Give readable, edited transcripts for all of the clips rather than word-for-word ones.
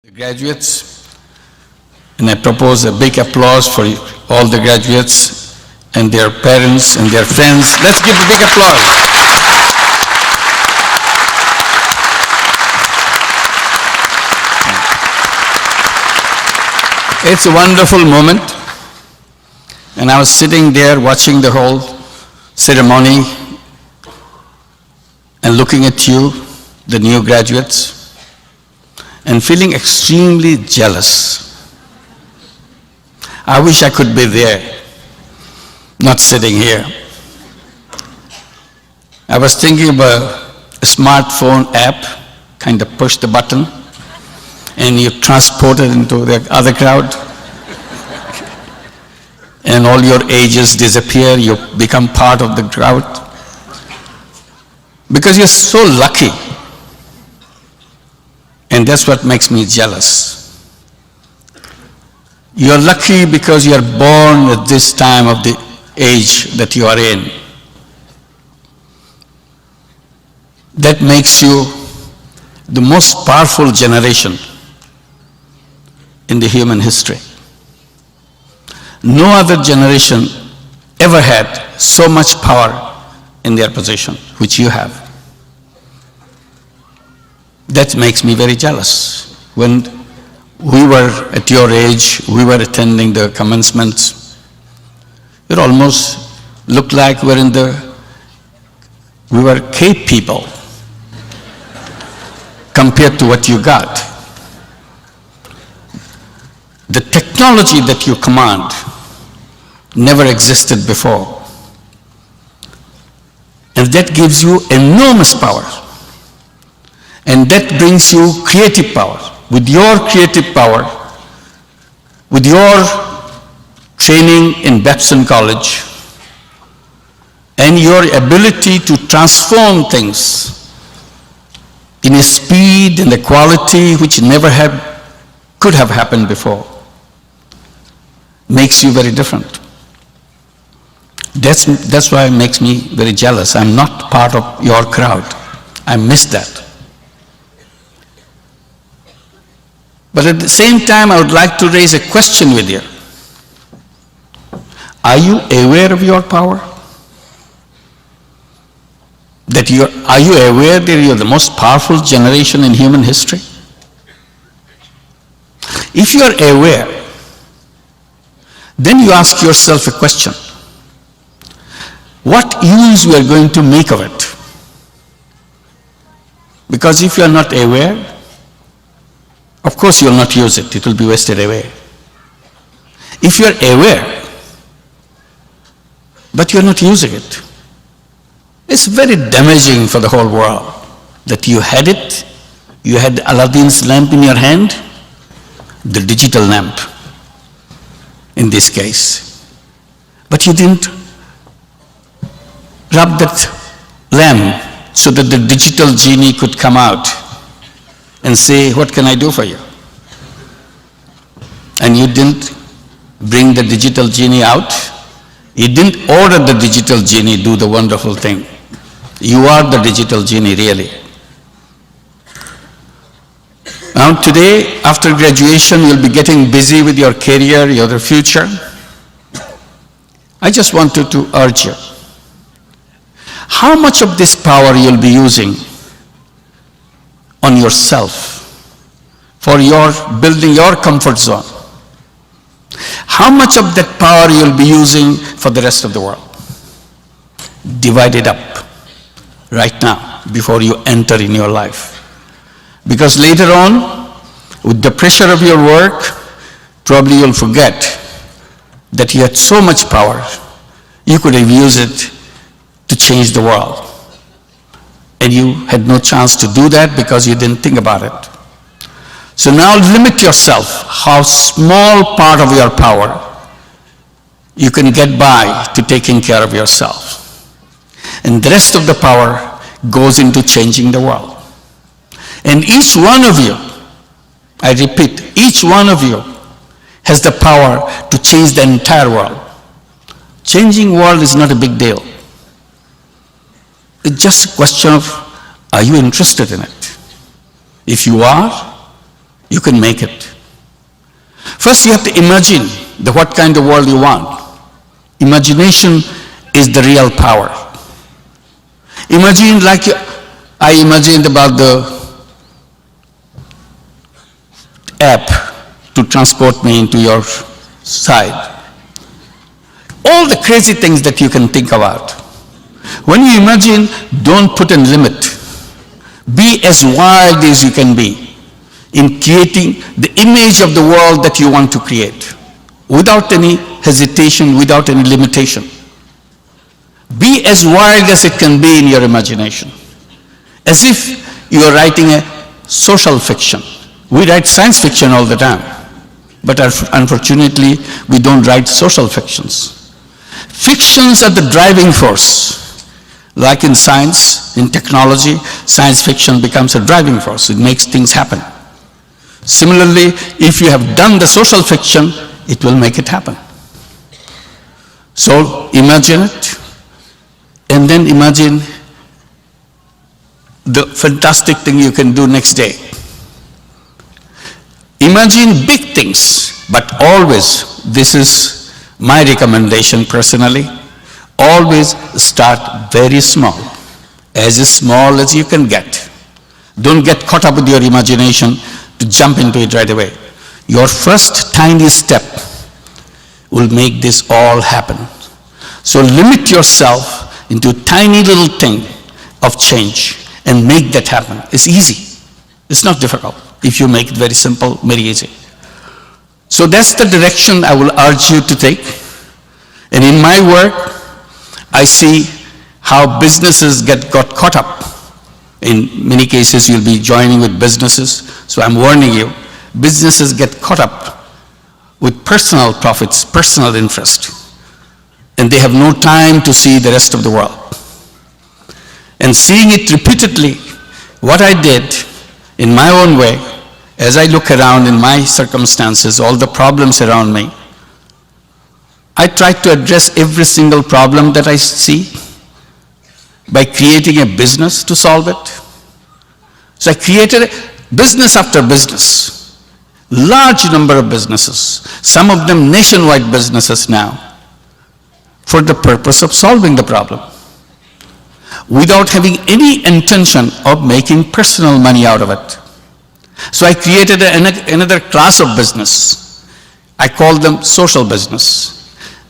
The graduates, and I propose a big applause for all the graduates and their parents and their friends. Let's give a big applause. It's a wonderful moment, and I was sitting there watching the whole ceremony and looking at you, the new graduates, and feeling extremely jealous. I wish I could be there, not sitting here. I was thinking about a smartphone app, kind of push the button, and you transport it into the other crowd, and all your ages disappear, you become part of the crowd. Because you're so lucky. And that's what makes me jealous. You're lucky because you're born at this time of the age that you are in. That makes you the most powerful generation in the human history. No other generation ever had so much power in their possession, which you have. That makes me very jealous. When we were at your age, we were attending the commencements, it almost looked like we were cave people compared to what you got. The technology that you command never existed before. And that gives you enormous power. And that brings you creative power. With your creative power, with your training in Babson College, and your ability to transform things in a speed and a quality which never could have happened before, makes you very different. That's why it makes me very jealous. I'm not part of your crowd. I miss that. But at the same time, I would like to raise a question with you. Are you aware of your power? Are you aware that you're the most powerful generation in human history? If you're aware, then you ask yourself a question. What use we are going to make of it? Because if you are not aware, of course you will not use it, it will be wasted away. If you are aware, but you are not using it, it's very damaging for the whole world that you had it, you had Aladdin's lamp in your hand, the digital lamp in this case, but you didn't rub that lamp so that the digital genie could come out and say, what can I do for you? And you didn't bring the digital genie out. You didn't order the digital genie do the wonderful thing. You are the digital genie, really. Now today, after graduation, you'll be getting busy with your career, your future. I just wanted to urge you. How much of this power you'll be using on yourself, for your building your comfort zone? How much of that power you'll be using for the rest of the world? Divide it up right now before you enter in your life. Because later on, with the pressure of your work, probably you'll forget that you had so much power, you could have used it to change the world. And you had no chance to do that because you didn't think about it. So now limit yourself how small part of your power you can get by to taking care of yourself. And the rest of the power goes into changing the world. And each one of you, I repeat, each one of you has the power to change the entire world. Changing world is not a big deal. It's just a question of, are you interested in it? If you are, You can make it. First, you have to imagine what kind of world you want. Imagination is the real power. Imagine like I imagined about the app to transport me into your side. All the crazy things that you can think about. When you imagine, don't put a limit. Be as wild as you can be in creating the image of the world that you want to create, without any hesitation, without any limitation. Be as wild as it can be in your imagination, as if you are writing a social fiction. We write science fiction all the time, but unfortunately, we don't write social fictions. Fictions are the driving force. Like in science, in technology, science fiction becomes a driving force. It makes things happen. Similarly, if you have done the social fiction, it will make it happen. So imagine it, and then imagine the fantastic thing you can do next day. Imagine big things, but always, this is my recommendation personally, always start very small as you can get. Don't get caught up with your imagination to jump into it right away. Your first tiny step will make this all happen. So limit yourself into a tiny little thing of change and make that happen. It's easy. It's not difficult if you make it very simple, very easy. So that's the direction I will urge you to take. And in my work, I see how businesses got caught up. In many cases, you'll be joining with businesses. So I'm warning you, businesses get caught up with personal profits, personal interest. And they have no time to see the rest of the world. And seeing it repeatedly, what I did in my own way, as I look around in my circumstances, all the problems around me, I try to address every single problem that I see by creating a business to solve it. So I created business after business, large number of businesses, some of them nationwide businesses now, for the purpose of solving the problem, without having any intention of making personal money out of it. So I created another class of business. I call them social business.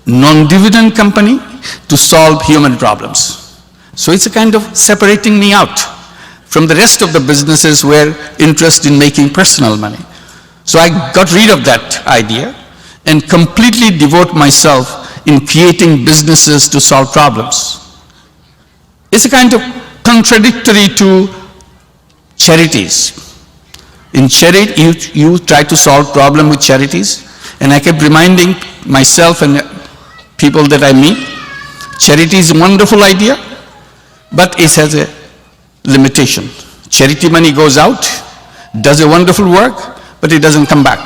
Non-dividend company to solve human problems. So it's a kind of separating me out from the rest of the businesses who are interested in making personal money. So I got rid of that idea and completely devote myself in creating businesses to solve problems. It's a kind of contradictory to charities. In charity, you try to solve problem with charities, and I kept reminding myself and people that I meet, charity is a wonderful idea, but it has a limitation. Charity money goes out, does a wonderful work, but it doesn't come back.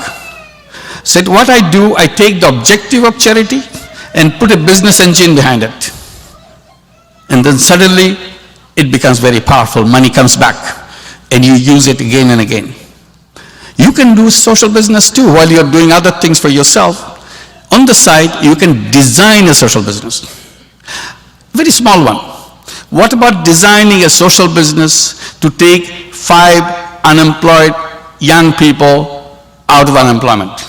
So what I do, I take the objective of charity and put a business engine behind it. And then suddenly, it becomes very powerful. Money comes back, and you use it again and again. You can do social business too while you're doing other things for yourself. On the side, you can design a social business. Very small one. What about designing a social business to take 5 unemployed young people out of unemployment?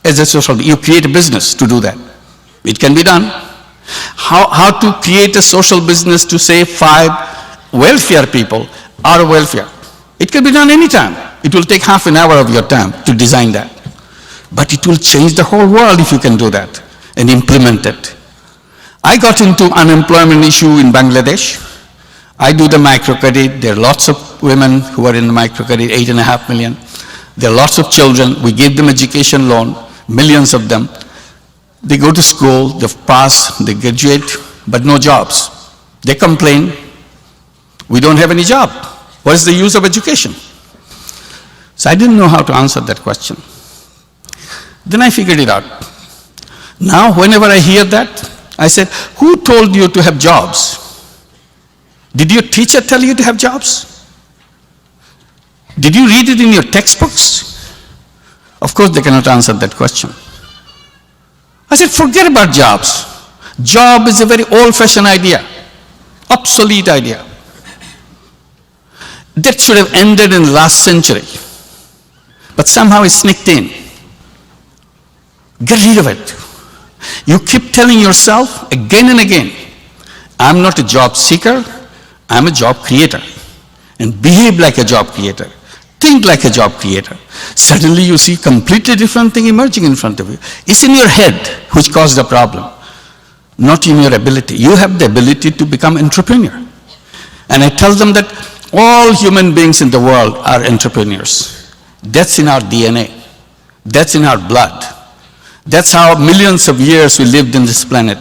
As a social, you create a business to do that. It can be done. How to create a social business to save 5 welfare people out of welfare? It can be done anytime. It will take half an hour of your time to design that. But it will change the whole world if you can do that and implement it. I got into unemployment issue in Bangladesh. I do the microcredit. There are lots of women who are in the microcredit, 8.5 million. There are lots of children. We give them education loan, millions of them. They go to school, they pass, they graduate, but no jobs. They complain, we don't have any job. What is the use of education? So I didn't know how to answer that question. Then I figured it out. Now, whenever I hear that, I said, who told you to have jobs? Did your teacher tell you to have jobs? Did you read it in your textbooks? Of course, they cannot answer that question. I said, forget about jobs. Job is a very old-fashioned idea, obsolete idea. That should have ended in the last century. But somehow it sneaked in. Get rid of it. You keep telling yourself again and again, I'm not a job seeker, I'm a job creator. And behave like a job creator. Think like a job creator. Suddenly you see completely different thing emerging in front of you. It's in your head which caused the problem, not in your ability. You have the ability to become entrepreneur. And I tell them that all human beings in the world are entrepreneurs. That's in our DNA. That's in our blood. That's how millions of years we lived in this planet,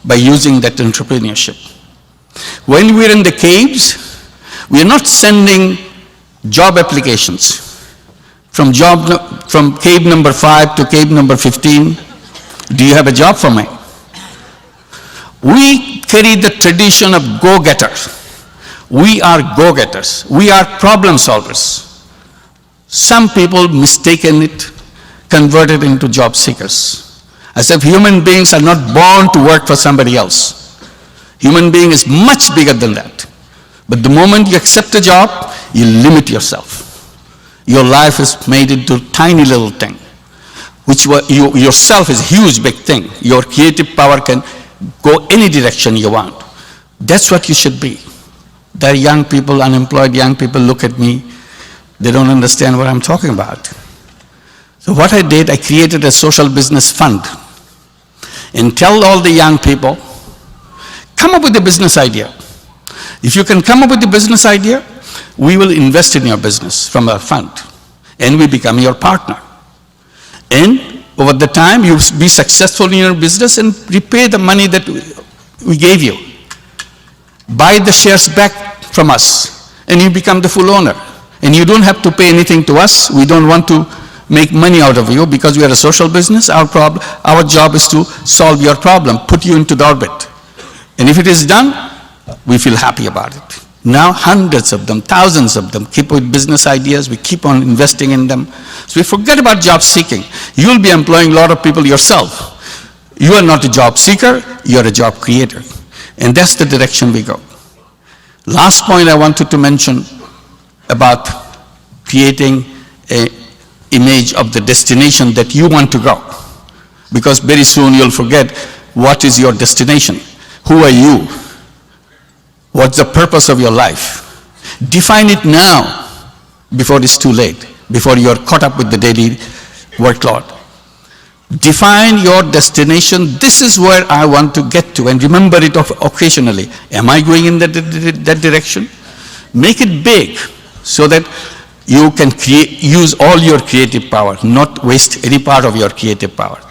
by using that entrepreneurship. When we're in the caves, we are not sending job applications from cave number 5 to cave number 15. Do you have a job for me? We carry the tradition of go-getters. We are go-getters. We are problem solvers. Some people mistaken it, converted into job seekers. As if human beings are not born to work for somebody else. Human being is much bigger than that. But the moment you accept a job, you limit yourself. Your life is made into a tiny little thing, which yourself is a huge big thing. Your creative power can go any direction you want. That's what you should be. There are young people, unemployed young people look at me, they don't understand what I'm talking about. So what I did, I created a social business fund and tell all the young people, come up with a business idea. If you can come up with a business idea, we will invest in your business from our fund and we become your partner. And over the time, you be successful in your business and repay the money that we gave you. Buy the shares back from us and you become the full owner. And you don't have to pay anything to us. We don't want to make money out of you because we are a social business. Our job is to solve your problem, put you into the orbit. And if it is done, we feel happy about it. Now hundreds of them, thousands of them keep with business ideas. We keep on investing in them. So we forget about job seeking. You'll be employing a lot of people yourself. You are not a job seeker, you're a job creator. And that's the direction we go. Last point I wanted to mention about creating an image of the destination that you want to go. Because very soon you'll forget what is your destination. Who are you? What's the purpose of your life? Define it now before it's too late, before you're caught up with the daily workload. Define your destination. This is where I want to get to, and remember it occasionally. Am I going in that direction? Make it big so that you can use all your creative power, not waste any part of your creative power.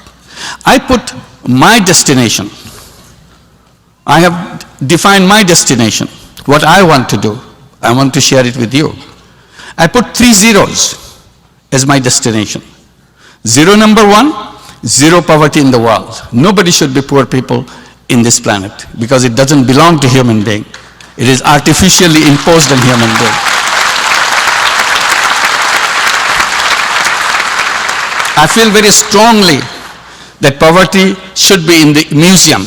I put my destination. I have defined my destination, what I want to do. I want to share it with you. I put 3 zeros as my destination. Zero number 1, zero poverty in the world. Nobody should be poor people in this planet because it doesn't belong to human being. It is artificially imposed on human being. I feel very strongly that poverty should be in the museum,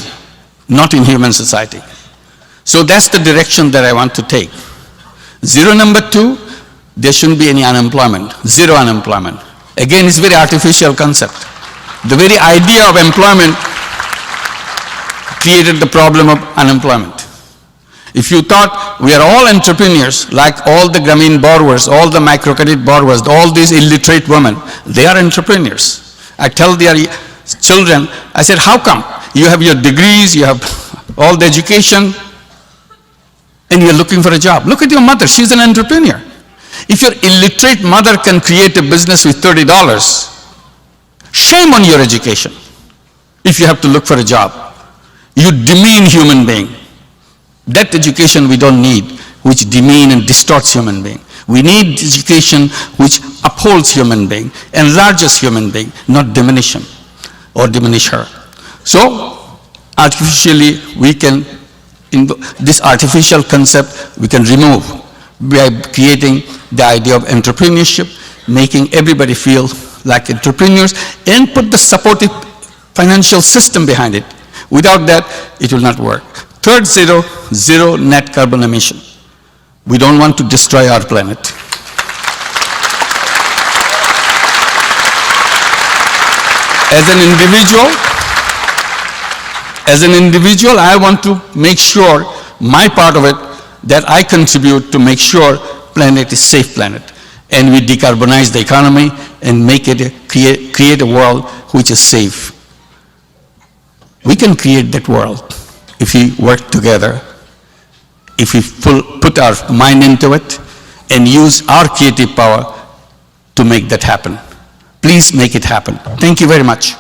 not in human society. So that's the direction that I want to take. Zero number 2, there shouldn't be any unemployment, zero unemployment. Again, it's a very artificial concept. The very idea of employment created the problem of unemployment. If you thought we are all entrepreneurs, like all the Grameen borrowers, all the microcredit borrowers, all these illiterate women, they are entrepreneurs. I tell their children, I said, how come? You have your degrees, you have all the education, and you're looking for a job. Look at your mother, she's an entrepreneur. If your illiterate mother can create a business with $30, shame on your education if you have to look for a job. You demean human being. That education we don't need, which demean and distorts human being. We need education which upholds human being, enlarges human being, not diminish him or diminish her. So, artificially we can, this artificial concept we can remove by creating the idea of entrepreneurship, making everybody feel like entrepreneurs, and put the supportive financial system behind it. Without that, it will not work. Third zero, zero net carbon emission. We don't want to destroy our planet. As an individual, I want to make sure my part of it, that I contribute to make sure planet is safe planet. And we decarbonize the economy and make it create a world which is safe. We can create that world if we work together, if we put our mind into it and use our creative power to make that happen. Please make it happen. Thank you very much.